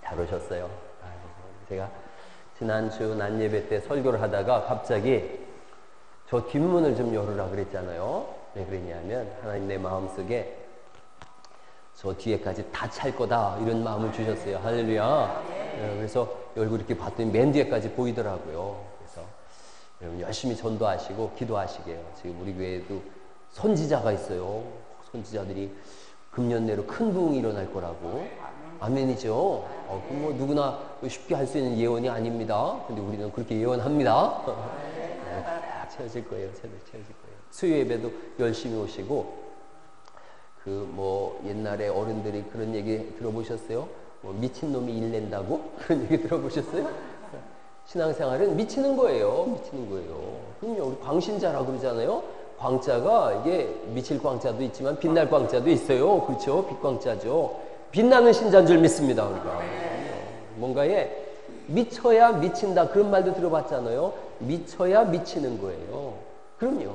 잘 오셨어요. 제가 지난주 낮 예배 때 설교를 하다가 갑자기 저 뒷문을 좀 열으라 그랬잖아요. 왜 그랬냐면 하나님 내 마음속에 저 뒤에까지 다 찰 거다 이런 마음을 주셨어요. 할렐루야. 그래서 얼굴 이렇게 봤더니 맨 뒤에까지 보이더라고요. 그래서 여러분 열심히 전도하시고 기도하시게요. 지금 우리 교회에도 선지자가 있어요. 선지자들이 금년 내로 큰 부흥이 일어날 거라고. 아멘이죠. 그럼 뭐 누구나 쉽게 할 수 있는 예언이 아닙니다. 근데 우리는 그렇게 예언합니다. 딱 채워질 거예요. 채워질 거예요. 수요 예배도 열심히 오시고, 그 뭐 옛날에 어른들이 그런 얘기 들어보셨어요? 뭐 미친 놈이 일 낸다고? 그런 얘기 들어보셨어요? 신앙생활은 미치는 거예요. 미치는 거예요. 그럼요. 우리 광신자라고 그러잖아요. 광자가 이게 미칠 광자도 있지만 빛날 광자도 있어요. 그렇죠? 빛광자죠. 빛나는 신자인 줄 믿습니다. 우리가 뭔가에 미쳐야 미친다 그런 말도 들어봤잖아요. 미쳐야 미치는 거예요. 그럼요.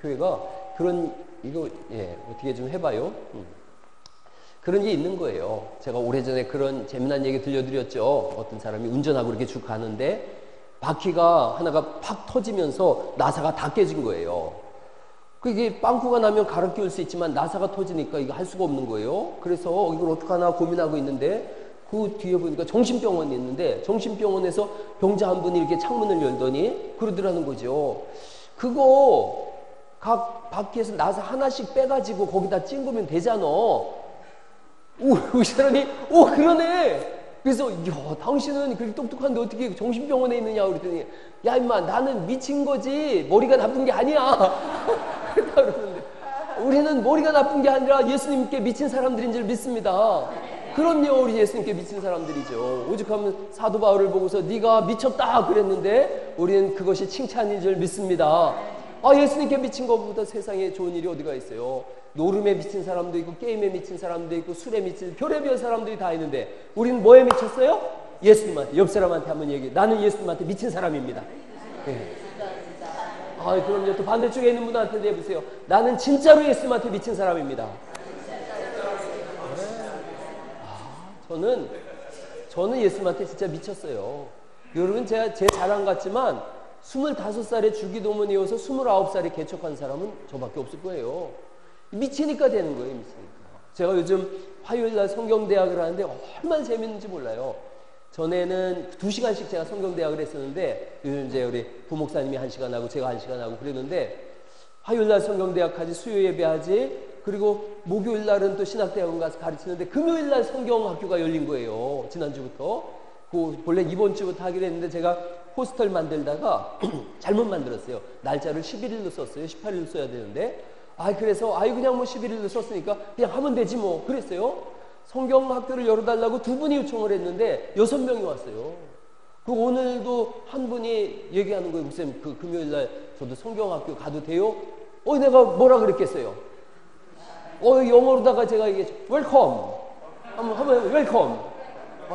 교회가 그런 이거 어떻게 좀 해봐요. 그런 게 있는 거예요. 제가 오래전에 그런 재미난 얘기 들려드렸죠. 어떤 사람이 운전하고 이렇게 쭉 가는데 바퀴가 하나가 팍 터지면서 나사가 다 깨진 거예요. 그게 빵꾸가 나면 갈아 끼울 수 있지만 나사가 터지니까 이거 할 수가 없는 거예요. 그래서 이걸 어떡하나 고민하고 있는데 그 뒤에 보니까 정신병원이 있는데 정신병원에서 병자 한 분이 이렇게 창문을 열더니 그러더라는 거죠. 그거 각 바퀴에서 나사 하나씩 빼가지고 거기다 찡그면 되잖아. 이 사람이 그러네. 그래서 당신은 그렇게 똑똑한데 어떻게 정신병원에 있느냐 그랬더니 야 임마 나는 미친 거지 머리가 나쁜 게 아니야. 그러는데 우리는 머리가 나쁜 게 아니라 예수님께 미친 사람들인 줄 믿습니다. 그럼요. 우리 예수님께 미친 사람들이죠. 오죽하면 사도 바울을 보고서 네가 미쳤다 그랬는데 우리는 그것이 칭찬인 줄 믿습니다. 예수님께 미친 것보다 세상에 좋은 일이 어디가 있어요. 노름에 미친 사람도 있고 게임에 미친 사람도 있고 술에 미친 별의별 사람들이 다 있는데 우리는 뭐에 미쳤어요? 예수님한테. 옆 사람한테 한번 얘기해. 나는 예수님한테 미친 사람입니다. 네. 그럼요. 또 반대쪽에 있는 분한테 해보세요. 나는 진짜로 예수님한테 미친 사람입니다. 저는 예수님한테 진짜 미쳤어요. 여러분 제가 제 자랑 같지만 25살에 주기도문이어서 29살에 개척한 사람은 저밖에 없을 거예요. 미치니까 되는 거예요. 미치니까. 제가 요즘 화요일날 성경대학을 하는데 얼마나 재밌는지 몰라요. 전에는 2시간씩 제가 성경대학을 했었는데 요즘 이제 우리 부목사님이 1시간 하고 제가 1시간 하고 그랬는데 화요일날 성경대학하지 수요 예배하지 그리고 목요일날은 또 신학대학원 가서 가르치는데 금요일날 성경학교가 열린 거예요. 지난주부터. 본래 이번 주부터 하기로 했는데 제가 포스터를 만들다가 잘못 만들었어요. 날짜를 11일로 썼어요. 18일로 써야 되는데 그래서 그냥 뭐 11일로 썼으니까 그냥 하면 되지 뭐 그랬어요. 성경학교를 열어달라고 2분이 요청을 했는데 6명이 왔어요. 오늘도 한 분이 얘기하는 거예요. 목사님 그 금요일날 저도 성경학교 가도 돼요? 내가 뭐라 그랬겠어요? 영어로다가 제가 얘기했죠. 웰컴 하면 웰컴.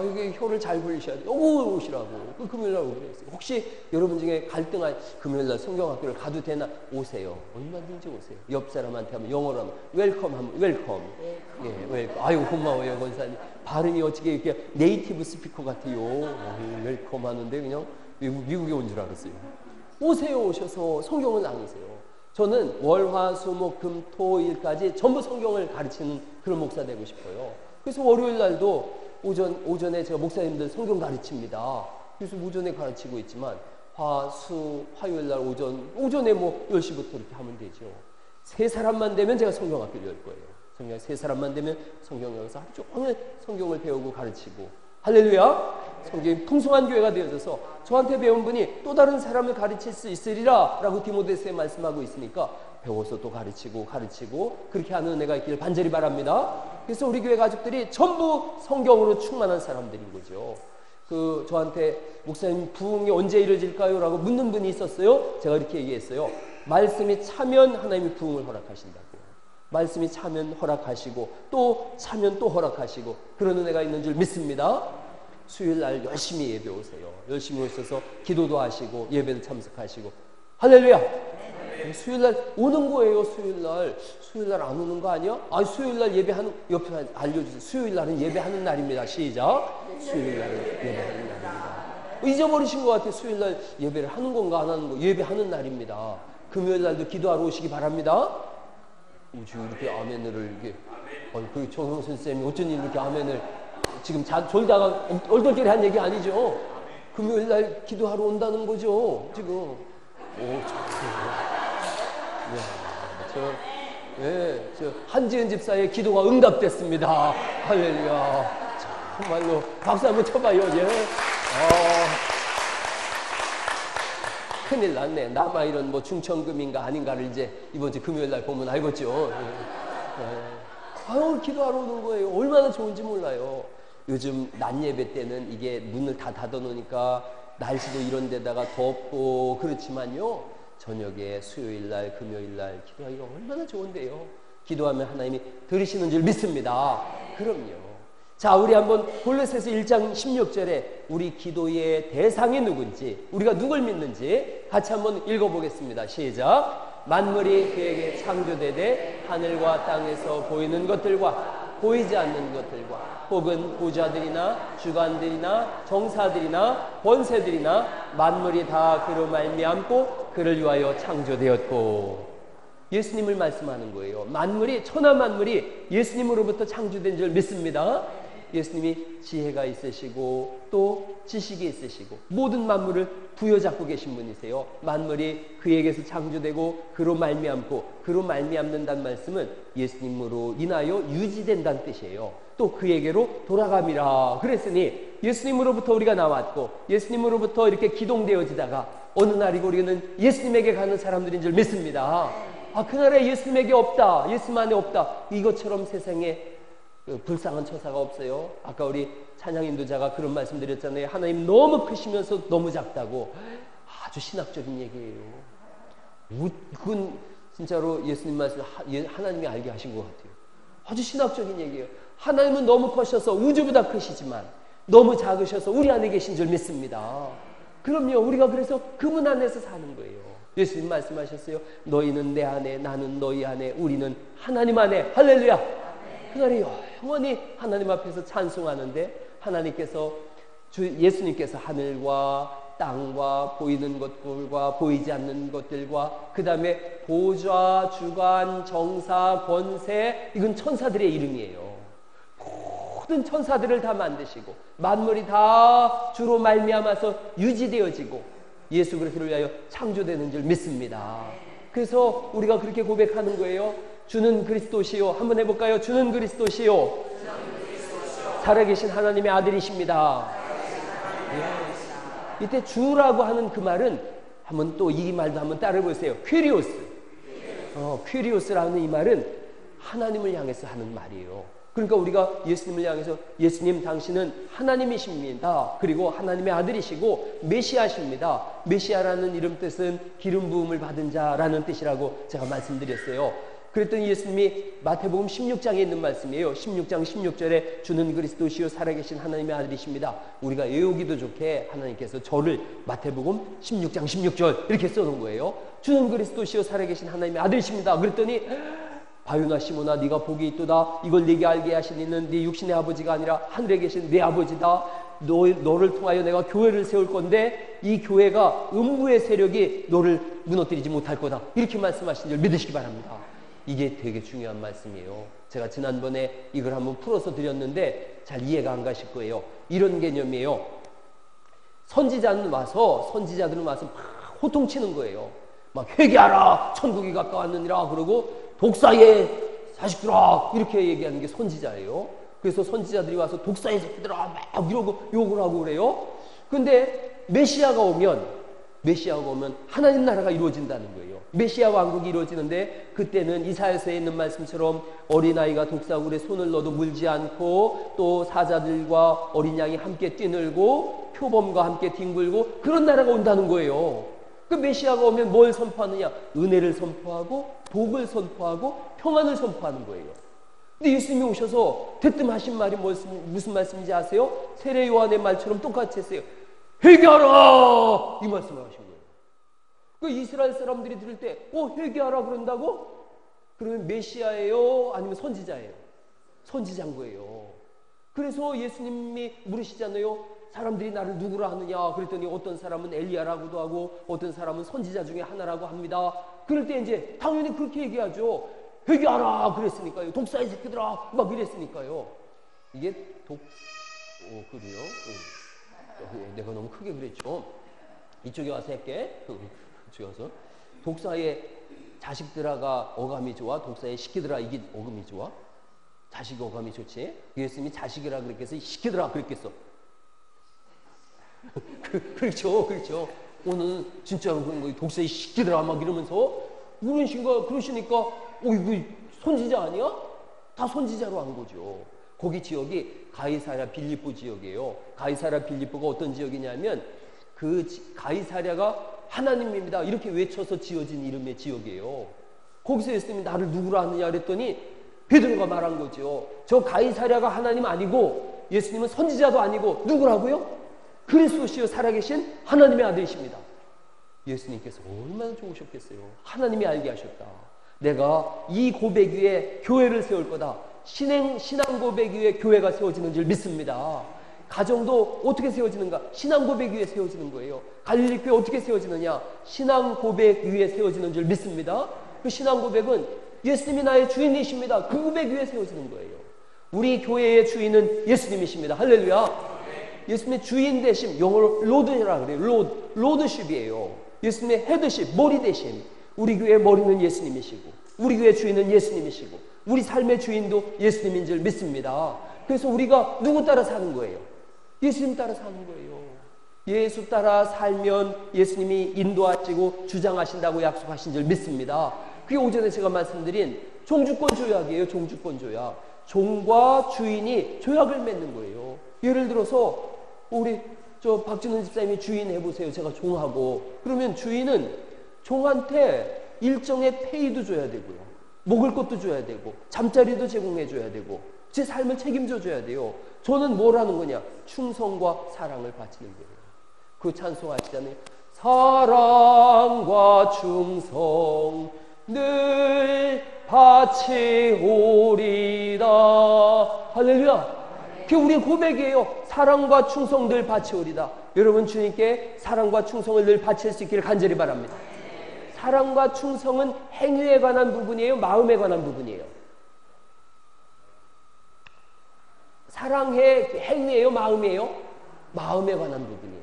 이게 혀를 잘 굴리셔야 돼요. 오시라고. 금요일날 오랬어요. 혹시 여러분 중에 갈등한 금요일날 성경학교를 가도 되나? 오세요. 얼마든지 오세요. 옆 사람한테 하면 영어로 하면 웰컴 하면 웰컴. 웰컴. 아유 고마워요 권사님. 발음이 어떻게 이렇게 네이티브 스피커 같아요. 웰컴 하는데 그냥 미국에 온 줄 알았어요. 오세요. 오셔서 성경을 나누세요. 저는 월, 화, 수, 목, 금, 토, 일까지 전부 성경을 가르치는 그런 목사 되고 싶어요. 그래서 월요일 날도 오전에 제가 목사님들 성경 가르칩니다. 그래서 오전에 가르치고 있지만 화, 수, 화요일 날 오전에 뭐 10시부터 이렇게 하면 되죠. 3사람만 되면 제가 성경학교를 열 거예요. 3사람만 되면 성경 여기서 하루 종일 성경을 배우고 가르치고 할렐루야. 성경이 풍성한 교회가 되어져서 저한테 배운 분이 또 다른 사람을 가르칠 수 있으리라 라고 디모데서에 말씀하고 있으니까 배워서 또 가르치고 그렇게 하는 은혜가 있기를 간절히 바랍니다. 그래서 우리 교회 가족들이 전부 성경으로 충만한 사람들인 거죠. 저한테 목사님 부흥이 언제 이루어질까요? 라고 묻는 분이 있었어요. 제가 이렇게 얘기했어요. 말씀이 차면 하나님이 부흥을 허락하신다고. 말씀이 차면 허락하시고 또 차면 또 허락하시고 그런 은혜가 있는 줄 믿습니다. 수요일 날 열심히 예배 오세요. 열심히 오셔서 기도도 하시고 예배도 참석하시고 할렐루야. 수요일날 오는 거예요. 수요일날 안 오는 거 아니야? 수요일날 예배하는 옆에 알려주세요. 수요일날은 예배하는 날입니다. 시작. 수요일날 예배하는 날입니다. 잊어버리신 것 같아요. 수요일날 예배를 하는 건가 안 하는 거. 예배하는 날입니다. 금요일날도 기도하러 오시기 바랍니다. 지금 이렇게 아멘을 이렇게 그 정영선 쌤이 어쩐 일 이렇게 아멘을 지금 졸다가 얼떨결에 한 얘기 아니죠. 금요일날 기도하러 온다는 거죠. 지금 저 한지은 집사의 기도가 응답됐습니다. 할렐루야. 정말로 박수 한번 쳐봐요. 예. 큰일 났네. 남아 이런 뭐 중천금인가 아닌가를 이제 이번 주 금요일 날 보면 알겠죠. 기도하러 오는 거예요. 얼마나 좋은지 몰라요. 요즘 낮 예배 때는 이게 문을 다 닫아놓으니까 날씨도 이런 데다가 덥고 그렇지만요. 저녁에 수요일 날, 금요일 날 기도하기가 얼마나 좋은데요. 기도하면 하나님이 들으시는 줄 믿습니다. 그럼요. 자, 우리 한번 골로새서 1장 16절에 우리 기도의 대상이 누군지, 우리가 누굴 믿는지 같이 한번 읽어보겠습니다. 시작. 만물이 그에게 창조되되 하늘과 땅에서 보이는 것들과 보이지 않는 것들과 혹은 보좌들이나 주관들이나 정사들이나 권세들이나 만물이 다 그로 말미암고 그를 위하여 창조되었고. 예수님을 말씀하는 거예요. 만물이, 천하 만물이 예수님으로부터 창조된 줄 믿습니다. 예수님이 지혜가 있으시고 또 지식이 있으시고 모든 만물을 부여잡고 계신 분이세요. 만물이 그에게서 창조되고 그로 말미암고, 그로 말미암는다는 말씀은 예수님으로 인하여 유지된다는 뜻이에요. 또 그에게로 돌아감이라 그랬으니 예수님으로부터 우리가 나왔고 예수님으로부터 이렇게 기동되어지다가 어느 날이고 우리는 예수님에게 가는 사람들인 줄 믿습니다. 그날에 예수님에게 없다, 예수님 안에 없다, 이것처럼 세상에 불쌍한 처사가 없어요. 아까 우리 찬양 인도자가 그런 말씀 드렸잖아요. 하나님 너무 크시면서 너무 작다고. 아주 신학적인 얘기예요. 그건 진짜로 예수님 말씀 하나님이 알게 하신 것 같아요. 아주 신학적인 얘기예요. 하나님은 너무 커셔서 우주보다 크시지만 너무 작으셔서 우리 안에 계신 줄 믿습니다. 그럼요. 우리가 그래서 그분 안에서 사는 거예요. 예수님 말씀하셨어요. 너희는 내 안에, 나는 너희 안에, 우리는 하나님 안에. 할렐루야. 그날이 영원히 하나님 앞에서 찬송하는데 하나님께서 예수님께서 하늘과 땅과 보이는 것들과 보이지 않는 것들과 그 다음에 보좌, 주관, 정사, 권세, 이건 천사들의 이름이에요. 모든 천사들을 다 만드시고 만물이 다 주로 말미암아서 유지되어지고 예수 그리스도를 위하여 창조되는 줄 믿습니다. 그래서 우리가 그렇게 고백하는 거예요. 주는 그리스도시요. 한번 해볼까요? 주는 그리스도시요. 살아계신 하나님의 아들이십니다. 예. 이때 주라고 하는 그 말은 한번 또 이 말도 한번 따라해보세요. 퀴리오스. 퀴리오스라는 이 말은 하나님을 향해서 하는 말이에요. 그러니까 우리가 예수님을 향해서 예수님 당신은 하나님이십니다. 그리고 하나님의 아들이시고 메시아십니다. 메시아라는 이름 뜻은 기름 부음을 받은 자라는 뜻이라고 제가 말씀드렸어요. 그랬더니 예수님이 마태복음 16장에 있는 말씀이에요. 16장 16절에 주는 그리스도시요 살아계신 하나님의 아들이십니다. 우리가 외우기도 좋게 하나님께서 저를 마태복음 16장 16절 이렇게 써놓은 거예요. 주는 그리스도시요 살아계신 하나님의 아들이십니다. 그랬더니 바요나 시모나 네가 복이 있도다. 이걸 네게 알게 하신 이는 네 육신의 아버지가 아니라 하늘에 계신 내 아버지다. 너를 통하여 내가 교회를 세울 건데 이 교회가 음부의 세력이 너를 무너뜨리지 못할 거다. 이렇게 말씀하신 줄 믿으시기 바랍니다. 이게 되게 중요한 말씀이에요. 제가 지난번에 이걸 한번 풀어서 드렸는데 잘 이해가 안 가실 거예요. 이런 개념이에요. 선지자들은 와서 막 호통치는 거예요. 막 회개하라, 천국이 가까웠느니라 그러고 독사의 자식들아 이렇게 얘기하는 게 선지자예요. 그래서 선지자들이 와서 독사의 새끼들아 막 이러고 욕을 하고 그래요. 근데 메시아가 오면 하나님 나라가 이루어진다는 거예요. 메시아 왕국이 이루어지는데 그때는 이사야서에 있는 말씀처럼 어린아이가 독사굴에 손을 넣어도 물지 않고 또 사자들과 어린 양이 함께 뛰놀고 표범과 함께 뒹굴고 그런 나라가 온다는 거예요. 그 메시아가 오면 뭘 선포하느냐? 은혜를 선포하고 복을 선포하고 평안을 선포하는 거예요. 근데 예수님이 오셔서 대뜸 하신 말이 무슨 말씀인지 아세요? 세례 요한의 말처럼 똑같이 했어요. 회개하라! 이 말씀을 하신 거예요. 그 이스라엘 사람들이 들을 때 회개하라 그런다고? 그러면 메시아예요? 아니면 선지자예요? 선지자인 거예요. 그래서 예수님이 물으시잖아요. 사람들이 나를 누구라 하느냐? 그랬더니 어떤 사람은 엘리야라고도 하고 어떤 사람은 선지자 중에 하나라고 합니다. 그럴 때 이제 당연히 그렇게 얘기하죠. 회개하라 그랬으니까요. 독사의 새끼들아 막 이랬으니까요. 이게 그래요? 내가 너무 크게 그랬죠. 이쪽에 와서 할게. 이쪽에 와서. 독사의 자식들아가 어감이 좋아? 독사의 시키더라 이게 어감이 좋아? 자식이 어감이 좋지? 예수님이 자식이라 그랬겠어? 시키더라 그랬겠어? 그렇죠. 오늘 진짜로 독사의 시키더라 막 이러면서 그러시니까 이거 선지자 아니야? 다 선지자로 한 거죠. 거기 지역이 가이사랴 빌립보 지역이에요. 가이사랴 빌립보가 어떤 지역이냐면 그 가이사랴가 하나님입니다 이렇게 외쳐서 지어진 이름의 지역이에요. 거기서 예수님이 나를 누구라 하느냐 그랬더니 베드로가 말한 거죠. 저 가이사랴가 하나님 아니고 예수님은 선지자도 아니고 누구라고요? 그리스도시요 살아계신 하나님의 아들이십니다. 예수님께서 얼마나 좋으셨겠어요. 하나님이 알게 하셨다. 내가 이 고백 위에 교회를 세울 거다. 신앙 고백 위에 교회가 세워지는 줄 믿습니다. 가정도 어떻게 세워지는가? 신앙 고백 위에 세워지는 거예요. 갈릴리 교회 어떻게 세워지느냐? 신앙 고백 위에 세워지는 줄 믿습니다. 그 신앙 고백은 예수님이 나의 주인이십니다. 그 고백 위에 세워지는 거예요. 우리 교회의 주인은 예수님이십니다. 할렐루야. 예수님의 주인 되심, 영어로 로드라 그래요. 로드십이에요. 예수님의 헤드십, 머리 되심. 우리 교회의 머리는 예수님이시고 우리 교회의 주인은 예수님이시고 우리 삶의 주인도 예수님인 줄 믿습니다. 그래서 우리가 누구 따라 사는 거예요? 예수님 따라 사는 거예요. 예수 따라 살면 예수님이 인도하시고 주장하신다고 약속하신 줄 믿습니다. 그게 오전에 제가 말씀드린 종주권 조약이에요. 종주권 조약. 종과 주인이 조약을 맺는 거예요. 예를 들어서 우리 박진훈 집사님이 주인 해보세요. 제가 종하고. 그러면 주인은 종한테 일정의 페이도 줘야 되고요. 먹을 것도 줘야 되고 잠자리도 제공해 줘야 되고 제 삶을 책임져 줘야 돼요. 저는 뭘 하는 거냐? 충성과 사랑을 바치는 거예요. 그 찬송하시잖아요. 사랑과 충성 늘 바치오리다. 할렐루야. 그게 우리의 고백이에요. 사랑과 충성 늘 바치오리다. 여러분 주님께 사랑과 충성을 늘 바칠 수 있기를 간절히 바랍니다. 사랑과 충성은 행위에 관한 부분이에요? 마음에 관한 부분이에요? 사랑의 행위예요? 마음이에요? 마음에 관한 부분이에요.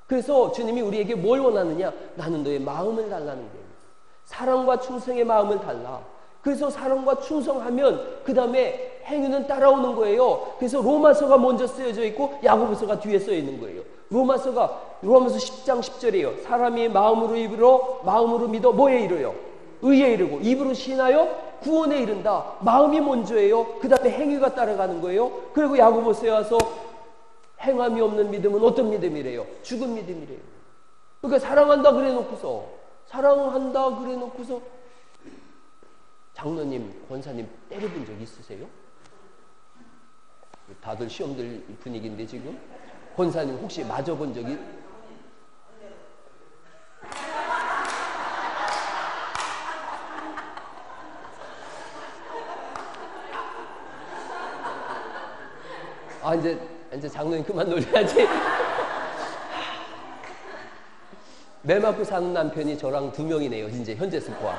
그래서 주님이 우리에게 뭘 원하느냐? 나는 너의 마음을 달라는 거예요. 사랑과 충성의 마음을 달라. 그래서 사랑과 충성하면 그 다음에 행위는 따라오는 거예요. 그래서 로마서가 먼저 쓰여져 있고 야고보서가 뒤에 쓰여 있는 거예요. 로마서 10장 10절이에요. 사람이 마음으로 믿어 뭐에 이르요? 의에 이르고 입으로 신하여 구원에 이른다. 마음이 먼저예요. 그 다음에 행위가 따라가는 거예요. 그리고 야고보서에 와서 행함이 없는 믿음은 어떤 믿음이래요? 죽은 믿음이래요. 그러니까 사랑한다 그래놓고서 장로님, 권사님 때려본 적 있으세요? 다들 시험들 분위기인데 지금 권사님 혹시 맞아본 적이? 이제 장로님 그만 놀려야지. 매 맞고 사는 남편이 저랑 2명이네요. 이제 현재 스코어.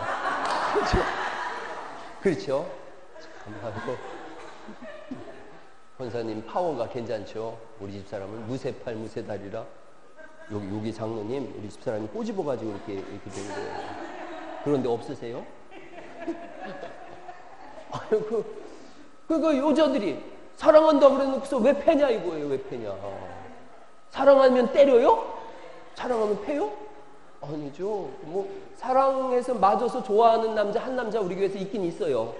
그렇죠? 감사하고. 권사님 파워가 괜찮죠? 우리 집사람은 무쇠팔 무쇠다리라. 여기 장로님 우리 집사람이 꼬집어가지고 이렇게 된 거예요. 그런데 없으세요? 그 여자들이 사랑한다 그래놓고서 왜 패냐 이거예요. 왜 패냐? 사랑하면 때려요? 사랑하면 패요? 아니죠. 사랑해서 맞아서 좋아하는 남자 한 남자 우리 교회에서 있긴 있어요.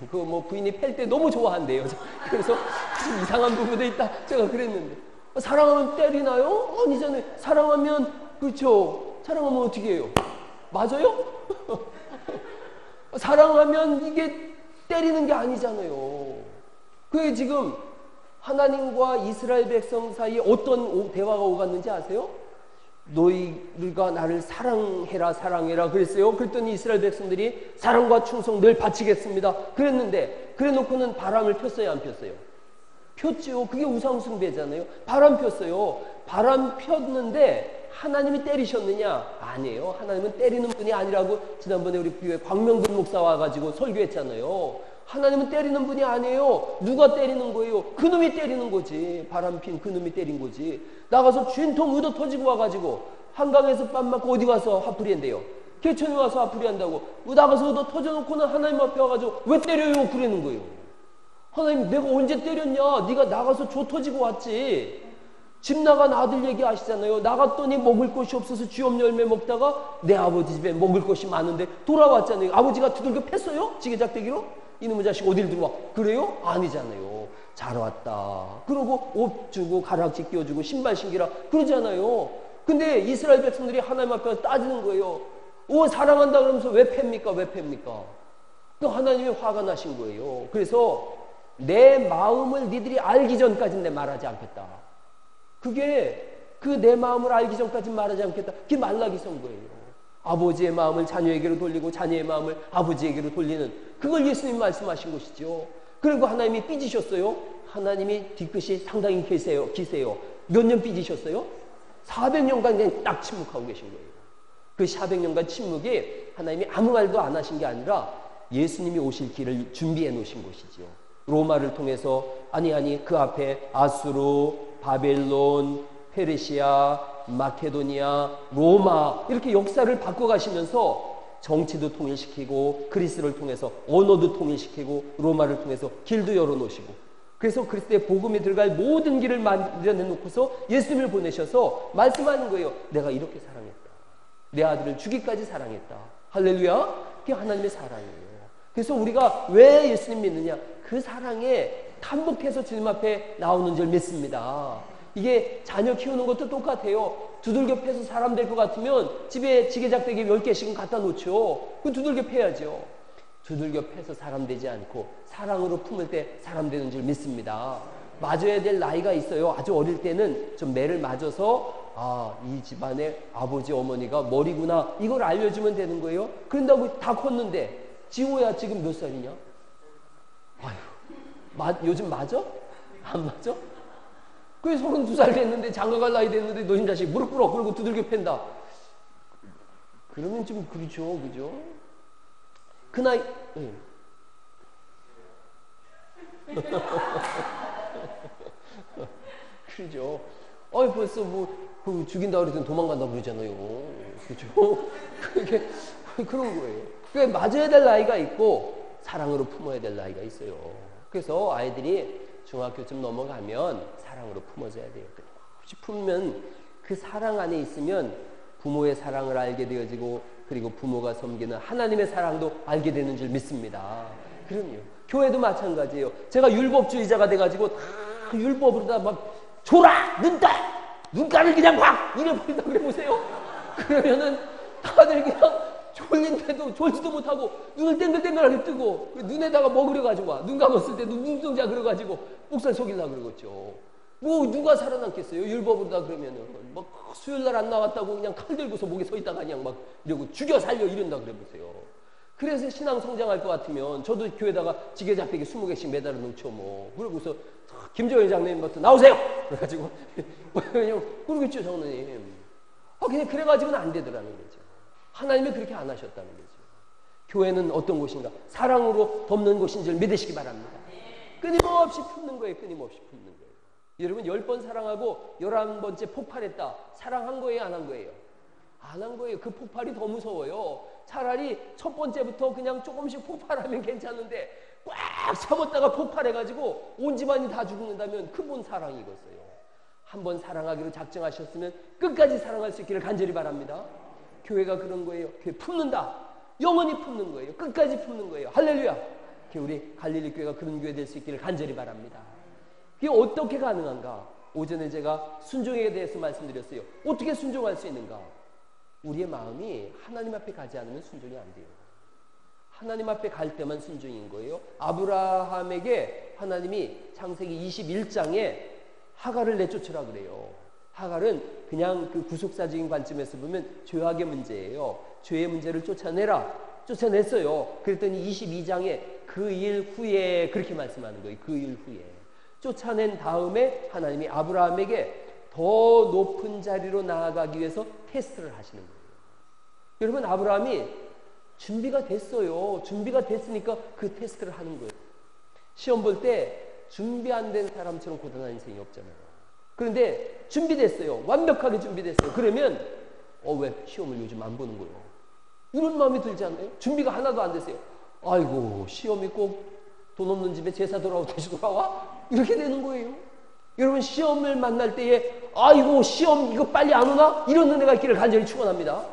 부인이 팰 때 너무 좋아한대요. 그래서 좀 이상한 부분도 있다. 제가 그랬는데 사랑하면 때리나요? 아니잖아요. 사랑하면 그렇죠. 사랑하면 어떻게 해요? 맞아요? 사랑하면 이게 때리는 게 아니잖아요. 그게 지금 하나님과 이스라엘 백성 사이에 어떤 대화가 오갔는지 아세요? 너희가 나를 사랑해라 그랬어요. 그랬더니 이스라엘 백성들이 사랑과 충성 늘 바치겠습니다 그랬는데 그래놓고는 바람을 폈어요 안 폈어요? 폈죠. 그게 우상숭배잖아요. 바람 폈어요. 바람 폈는데 하나님이 때리셨느냐? 아니에요. 하나님은 때리는 분이 아니라고 지난번에 우리 교회 광명근 목사 와가지고 설교했잖아요. 하나님은 때리는 분이 아니에요. 누가 때리는 거예요? 그놈이 때리는 거지. 바람 핀 그놈이 때린 거지. 나가서 쥔통 의도 터지고 와가지고 한강에서 빰 맞고 어디 가서 화풀이 한대요. 개천에 와서 화풀이 한다고. 나가서 의도 터져놓고는 하나님 앞에 와가지고 왜 때려요? 그러는 거예요. 하나님 내가 언제 때렸냐? 네가 나가서 조 터지고 왔지. 집 나간 아들 얘기하시잖아요. 나갔더니 먹을 것이 없어서 쥐엄 열매 먹다가 내 아버지 집에 먹을 것이 많은데 돌아왔잖아요. 아버지가 두들겨 팼어요? 지게작대기로? 이놈의 자식 어딜 들어와? 그래요? 아니잖아요. 잘 왔다. 그러고 옷 주고 가락지 끼워주고 신발 신기라 그러잖아요. 근데 이스라엘 백성들이 하나님 앞에 따지는 거예요. 사랑한다 그러면서 왜 팹니까? 왜 팹니까? 또 하나님이 화가 나신 거예요. 그래서 내 마음을 니들이 알기 전까지는 내 말하지 않겠다. 그게 그 내 마음을 알기 전까지는 말하지 않겠다. 그게 말라기 선거예요. 아버지의 마음을 자녀에게로 돌리고 자녀의 마음을 아버지에게로 돌리는 그걸 예수님 말씀하신 것이죠. 그리고 하나님이 삐지셨어요. 하나님이 뒤끝이 상당히 기세요. 몇 년 삐지셨어요? 400년간 그냥 딱 침묵하고 계신 거예요. 그 400년간 침묵이 하나님이 아무 말도 안 하신 게 아니라 예수님이 오실 길을 준비해 놓으신 것이죠. 로마를 통해서 아니 그 앞에 아수르, 바벨론, 페르시아, 마케도니아, 로마 이렇게 역사를 바꿔가시면서 정치도 통일시키고 그리스를 통해서 언어도 통일시키고 로마를 통해서 길도 열어놓으시고 그래서 그리스도의 복음이 들어갈 모든 길을 마련해 놓고서 예수님을 보내셔서 말씀하는 거예요. 내가 이렇게 사랑했다. 내 아들을 주기까지 사랑했다. 할렐루야. 그게 하나님의 사랑이에요. 그래서 우리가 왜 예수님 믿느냐? 그 사랑에 탄복해서 주님 앞에 나오는 줄 믿습니다. 이게 자녀 키우는 것도 똑같아요. 두들겨 패서 사람 될 것 같으면 집에 지게작대기 10개씩은 갖다 놓죠. 그 두들겨 패야죠. 두들겨 패서 사람 되지 않고 사랑으로 품을 때 사람 되는 줄 믿습니다. 맞아야 될 나이가 있어요. 아주 어릴 때는 좀 매를 맞아서 이 집안의 아버지 어머니가 머리구나 이걸 알려주면 되는 거예요. 그런다고 다 컸는데 지호야 지금 몇 살이냐? 아휴, 요즘 맞아? 안 맞아? 그게 32살 됐는데 장가갈 나이 됐는데 너희 자식 무릎 꿇어 그러고 두들겨 팬다. 그러면 좀 그렇죠, 그죠? 그 나이, 네. 그러죠. 벌써 그 죽인다 그러더니 도망간다 그러잖아요. 그죠? 그게 그런 거예요. 그게 맞아야 될 나이가 있고 사랑으로 품어야 될 나이가 있어요. 그래서 아이들이 중학교쯤 넘어가면 사랑으로 품어줘야 돼요. 혹시 품으면 그 사랑 안에 있으면 부모의 사랑을 알게 되어지고 그리고 부모가 섬기는 하나님의 사랑도 알게 되는 줄 믿습니다. 그럼요. 교회도 마찬가지예요. 제가 율법주의자가 돼가지고 다 율법으로 다 막 줘라! 눈가를 그냥 확! 이래버린다 그래 보세요. 그러면은 다들 그냥 졸린데도 졸지도 못하고 눈을 땡글땡글하게 뜨고 눈에다가 먹으려가지고 와. 눈 감았을 때도 눈동자 그려가지고 목살 속이려고 그러겠죠. 누가 살아남겠어요? 율법으로 다 그러면은 막 수요일날 안 나왔다고 그냥 칼 들고서 목에 서 있다가 그냥 막 이러고 죽여 살려 이런다 그래 보세요. 그래서 신앙 성장할 것 같으면 저도 교회다가 지게작대기 20개씩 매달아 놓죠 뭐. 그러고서 김정일 장로님부터 나오세요! 그래가지고 그러겠죠 장로님. 그냥 그래가지고는 안 되더라는 거죠. 하나님이 그렇게 안 하셨다는 거죠. 교회는 어떤 곳인가? 사랑으로 덮는 곳인 줄 믿으시기 바랍니다. 끊임없이 품는 거예요. 끊임없이 품는 거예요. 여러분 10번 사랑하고 11번째 폭발했다. 사랑한 거예요? 안 한 거예요? 안 한 거예요. 그 폭발이 더 무서워요. 차라리 첫 번째부터 그냥 조금씩 폭발하면 괜찮은데 꽉 참았다가 폭발해가지고 온 집안이 다 죽는다면 그분 사랑이겠어요. 한번 사랑하기로 작정하셨으면 끝까지 사랑할 수 있기를 간절히 바랍니다. 교회가 그런 거예요. 교회 품는다. 영원히 품는 거예요. 끝까지 품는 거예요. 할렐루야. 우리 갈릴리 교회가 그런 교회 될 수 있기를 간절히 바랍니다. 그게 어떻게 가능한가? 오전에 제가 순종에 대해서 말씀드렸어요. 어떻게 순종할 수 있는가? 우리의 마음이 하나님 앞에 가지 않으면 순종이 안 돼요. 하나님 앞에 갈 때만 순종인 거예요. 아브라함에게 하나님이 창세기 21장에 하갈을 내쫓으라 그래요. 하갈은 그냥 그 구속사적인 관점에서 보면 죄악의 문제예요. 죄의 문제를 쫓아내라. 쫓아냈어요. 그랬더니 22장에 그 일 후에 그렇게 말씀하는 거예요. 그 일 후에. 쫓아낸 다음에 하나님이 아브라함에게 더 높은 자리로 나아가기 위해서 테스트를 하시는 거예요. 여러분, 아브라함이 준비가 됐어요. 준비가 됐으니까 그 테스트를 하는 거예요. 시험 볼 때 준비 안 된 사람처럼 고단한 인생이 없잖아요. 그런데 준비됐어요. 완벽하게 준비됐어요. 그러면 왜 시험을 요즘 안 보는 거예요? 이런 마음이 들지 않나요? 준비가 하나도 안 됐어요. 아이고, 시험이 꼭 돈 없는 집에 제사 돌아오듯이 돌아와? 이렇게 되는 거예요. 여러분, 시험을 만날 때에 아이고, 시험 이거 빨리 안 오나? 이런 은혜가 있기를 간절히 축원합니다.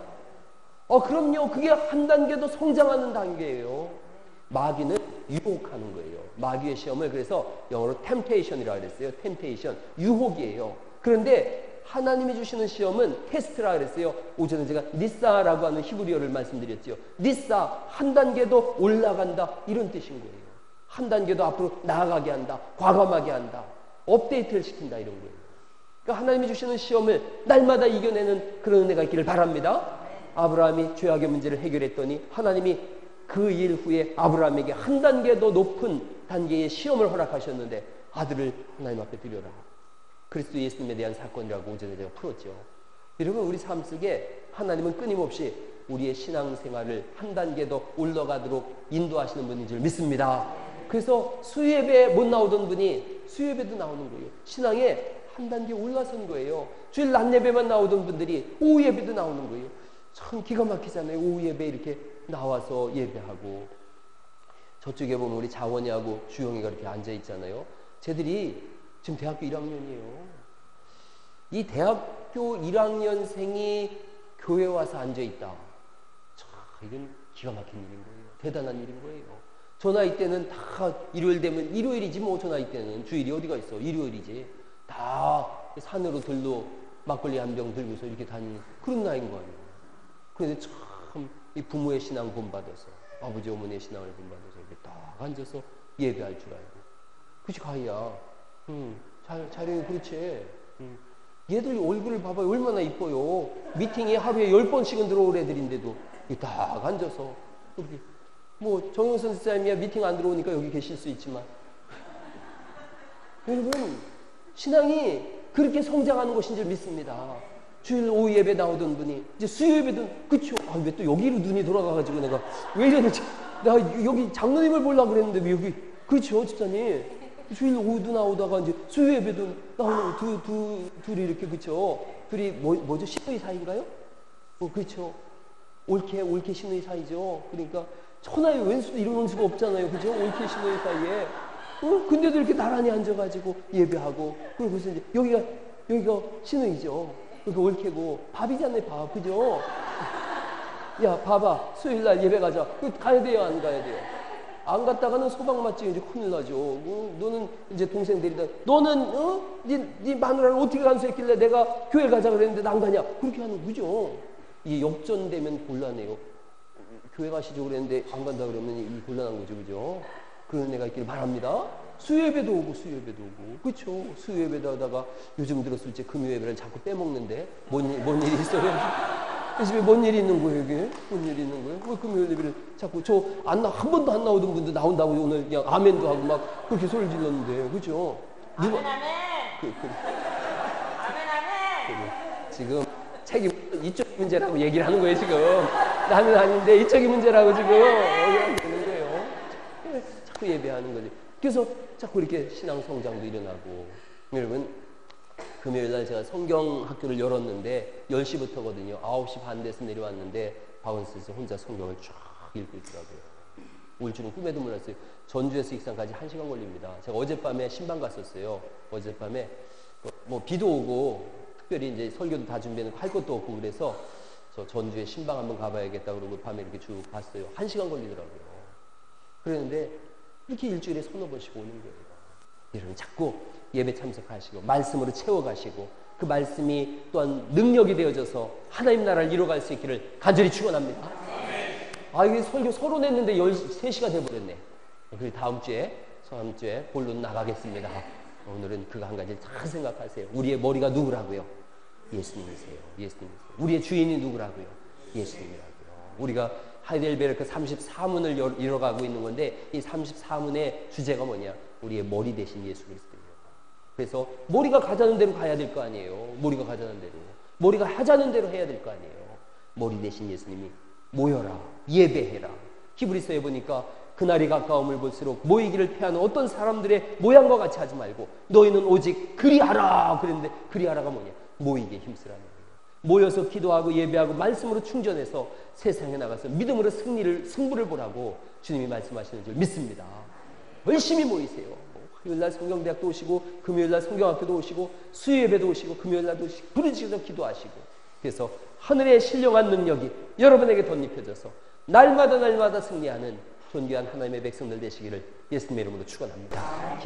그럼요. 그게 한 단계 더 성장하는 단계예요. 마귀는 유혹하는 거예요. 마귀의 시험을 그래서 영어로 temptation이라고 그랬어요. temptation, 유혹이에요. 그런데 하나님이 주시는 시험은 테스트라 그랬어요. 오전에 제가 니사라고 하는 히브리어를 말씀드렸죠. 니사, 한 단계 더 올라간다, 이런 뜻인 거예요. 한 단계 더 앞으로 나아가게 한다, 과감하게 한다, 업데이트를 시킨다, 이런 거예요. 그러니까 하나님이 주시는 시험을 날마다 이겨내는 그런 은혜가 있기를 바랍니다. 아브라함이 죄악의 문제를 해결했더니 하나님이 그 일 후에 아브라함에게 한 단계 더 높은 단계의 시험을 허락하셨는데 아들을 하나님 앞에 드려라. 그리스도 예수님에 대한 사건이라고 오전에 제가 풀었죠. 여러분, 우리 삶 속에 하나님은 끊임없이 우리의 신앙생활을 한 단계 더 올라가도록 인도하시는 분인 줄 믿습니다. 그래서 수예배 못 나오던 분이 수예배도 나오는 거예요. 신앙에 한 단계 올라선 거예요. 주일 낮 예배만 나오던 분들이 오후 예배도 나오는 거예요. 참 기가 막히잖아요. 오후 예배 이렇게 나와서 예배하고. 저쪽에 보면 우리 자원이하고 주영이가 이렇게 앉아 있잖아요. 쟤들이 지금 대학교 1학년이에요. 이 대학교 1학년생이 교회 와서 앉아 있다. 참, 이건 기가 막힌 일인 거예요. 대단한 일인 거예요. 저 나이 때는 다 일요일 되면 일요일이지 뭐. 저 나이 때는 주일이 어디가 있어. 일요일이지. 다 산으로 들로 막걸리 한 병 들고서 이렇게 다니는 그런 나이인 거예요. 그런데 참 이 부모의 신앙 본받아서, 아버지 어머니의 신앙을 본받아서 이렇게 딱 앉아서 예배할 줄 알고. 그치, 가희야. 자령이 그렇지. 얘들 얼굴을 봐봐요. 얼마나 이뻐요. 미팅에 하루에 10번씩은 들어올 애들인데도 딱 앉아서 이렇게. 뭐 정영선 선생님이야 미팅 안 들어오니까 여기 계실 수 있지만 여러분, 신앙이 그렇게 성장하는 것인 줄 믿습니다. 주일 오후 예배 나오던 분이 이제 수요 예배도 그쵸? 왜 또 여기로 눈이 돌아가가지고 내가 왜 이러는지, 나 여기 장로님을 보려고 그랬는데 왜 여기, 그렇죠 집사님? 주일 오후도 나오다가 이제 수요 예배도 나오는 둘이 이렇게, 그쵸? 둘이 뭐죠? 신의 사이인가요? 그렇죠. 옳게 신의 사이죠. 그러니까 천하의 왼수도 이런 원수가 없잖아요. 그죠? 옳게 신의 사이에. 근데도 이렇게 나란히 앉아가지고 예배하고, 그러고서 이제 여기가 신의죠. 그러니까 옳게고 밥이잖아요, 밥. 그죠? 야, 봐봐. 수요일날 예배 가자. 가야 돼요, 안 가야 돼요? 안 갔다가는 소방 맞지 이제 큰일 나죠. 너는 이제 동생 데리다. 너는 네 마누라를 어떻게 간수했길래 내가 교회 가자 그랬는데 안 가냐? 그렇게 하는 거죠. 이게 역전되면 곤란해요. 교회 가시죠 그랬는데 안 간다 그러면 이 곤란한 거죠, 그죠? 그런 애가 있기를 바랍니다. 수요예배도 오고, 그렇죠? 수요예배도 하다가 요즘 들었을 때 금요예배를 자꾸 빼먹는데 뭔 일이 있어요? 이 집에 뭔 일이 있는 거예요, 이게? 뭔 일이 있는 거예요? 왜 금요예배를 자꾸 한 번도 안 나오던 분들 나온다고 오늘 그냥 아멘도 하고 막 그렇게 소리 질렀는데, 그렇죠? 아멘. 아멘. 지금 책임 이쪽 문제라고 얘기를 하는 거예요, 지금. 나는 아닌데 이쪽이 문제라고 지금 얘기하는 거예요. 자꾸 예배하는 거지. 그래서 자꾸 이렇게 신앙 성장도 일어나고. 여러분, 금요일날 제가 성경 학교를 열었는데 10시부터거든요. 9시 반 돼서 내려왔는데 박원순에서 혼자 성경을 쫙 읽고 있더라고요. 올 줄은 꿈에도 몰랐어요. 전주에서 익산까지 1시간 걸립니다. 제가 어젯밤에 신방 갔었어요. 어젯밤에 뭐 비도 오고 특별히 이제 설교도 다 준비해놓고 할 것도 없고 그래서 저 전주에 신방 한번 가봐야겠다 그러고 밤에 이렇게 쭉 봤어요. 1시간 걸리더라고요. 그랬는데 이렇게 일주일에 서너 번씩 오는 거예요. 여러분, 자꾸 예배 참석하시고 말씀으로 채워가시고 그 말씀이 또한 능력이 되어져서 하나님 나라를 이뤄갈 수 있기를 간절히 축원합니다. 이게 설교 서로 냈는데 13시가 돼버렸네. 그리고 다음 주에 본론 나가겠습니다. 오늘은 그거 한 가지 잘 생각하세요. 우리의 머리가 누구라고요? 예수님이세요. 우리의 주인이 누구라고요? 예수님이라고요. 우리가 하이델베르크 34문을 이뤄가고 있는 건데 이 34문의 주제가 뭐냐? 우리의 머리 대신 예수 그리스도예요. 그래서 머리가 가자는 대로 가야 될 거 아니에요. 머리가 가자는 대로. 머리가 하자는 대로 해야 될 거 아니에요. 머리 대신 예수님이 모여라, 예배해라. 히브리서에 보니까 그날이 가까움을 볼수록 모이기를 패하는 어떤 사람들의 모양과 같이 하지 말고 너희는 오직 그리하라 그랬는데, 그리하라가 뭐냐? 모이게 힘쓰라는 거예요. 모여서 기도하고 예배하고 말씀으로 충전해서 세상에 나가서 믿음으로 승부를 보라고 주님이 말씀하시는 줄 믿습니다. 열심히 모이세요. 화요일날 성경대학도 오시고, 금요일날 성경학교도 오시고, 수요예배도 오시고, 금요일날도 오시고, 부르짖어서 기도하시고. 그래서 하늘의 신령한 능력이 여러분에게 덧입혀져서 날마다 승리하는 존귀한 하나님의 백성들 되시기를 예수님의 이름으로 축원합니다.